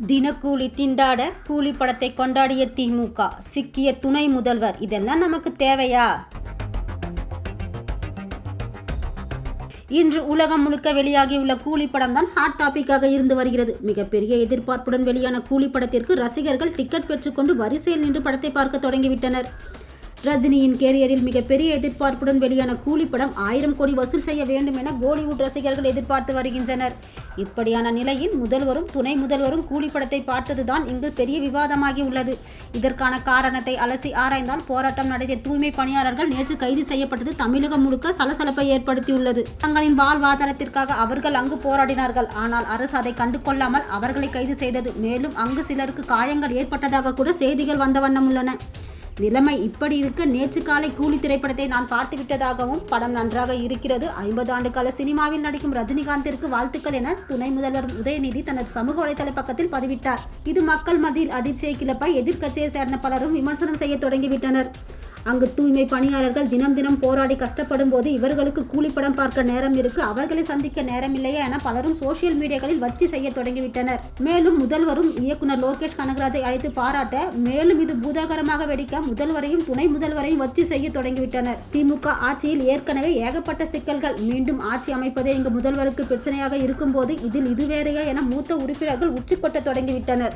தினக்கூலி திண்டாட கூலி படத்தை கொண்டாடிய திமுக, சிக்கிய துணை முதல்வர். இதெல்லாம் நமக்கு தேவையா? இன்று உலகம் முழுக்க வெளியாகியுள்ள கூலி படம் தான் ஹாட் டாபிக்காக இருந்து வருகிறது. மிகப்பெரிய எதிர்பார்ப்புடன் வெளியான கூலி படத்திற்கு ரசிகர்கள் டிக்கெட் பெற்றுக்கொண்டு வரிசையில் நின்று படத்தை பார்க்க தொடங்கிவிட்டனர். ரஜினியின் கேரியரில் மிகப்பெரிய எதிர்பார்ப்புடன் வெளியான கூலி படம் 1000 கோடி வசூல் செய்ய வேண்டும் என கோலிவுட் ரசிகர்கள் எதிர்பார்த்து வருகின்றனர். இப்படியான நிலையில் முதல்வரும் துணை முதல்வரும் கூலி படத்தை பார்த்ததுதான் இங்கு பெரிய விவாதமாகி உள்ளது. இதற்கான காரணத்தை அலசி ஆராய்ந்தால், போராட்டம் நடத்திய தூய்மை பணியாளர்கள் நேற்று கைது செய்யப்பட்டது தமிழகம் முழுக்க சலசலப்பை ஏற்படுத்தியுள்ளது. தங்களின் வாழ்வாதாரத்திற்காக அவர்கள் அங்கு போராடினார்கள். ஆனால் அரசு அதை கண்டு கொள்ளாமல் அவர்களை கைது செய்தது. மேலும் அங்கு சிலருக்கு காயங்கள் ஏற்பட்டதாக கூட செய்திகள் வந்த வண்ணம் உள்ளன. நிலைமை இப்படி இருக்க, நேற்று காலை கூலி திரைப்படத்தை நான் பார்த்துவிட்டதாகவும், படம் நன்றாக இருக்கிறது, 50 ஆண்டு கால சினிமாவில் நடிக்கும் ரஜினிகாந்திற்கு வாழ்த்துக்கள் என துணை முதல்வர் உதயநிதி தனது சமூக வலைதள பக்கத்தில் பதிவிட்டார். இது மக்கள் மத்தியில் அதிர்ச்சியை கிளப்ப எதிர்க்கட்சியை சேர்ந்த பலரும் விமர்சனம் செய்ய தொடங்கிவிட்டனர். அங்கு தூய்மை பணியாளர்கள் தினம் தினம் போராடி கஷ்டப்படும் போது இவர்களுக்கு கூலி படம் பார்க்க நேரம் இருக்கு, அவர்களை சந்திக்க நேரம் இல்லையா என பலரும் சோசியல் மீடியாக்களில் வச்சு செய்ய தொடங்கிவிட்டனர். மேலும் முதல்வரும் இயக்குனர் லோகேஷ் கனகராஜை அழைத்து பாராட்ட, மேலும் இது பூதாகரமாக வெடிக்க முதல்வரையும் துணை முதல்வரையும் வச்சு செய்ய தொடங்கிவிட்டனர். திமுக ஆட்சியில் ஏற்கனவே ஏகப்பட்ட சிக்கல்கள், மீண்டும் ஆட்சி அமைப்பதே இங்கு முதல்வருக்கு பிரச்சனையாக இருக்கும் போது இதில் இது வேறையா என மூத்த உறுப்பினர்கள் உச்சி கொட்ட தொடங்கிவிட்டனர்.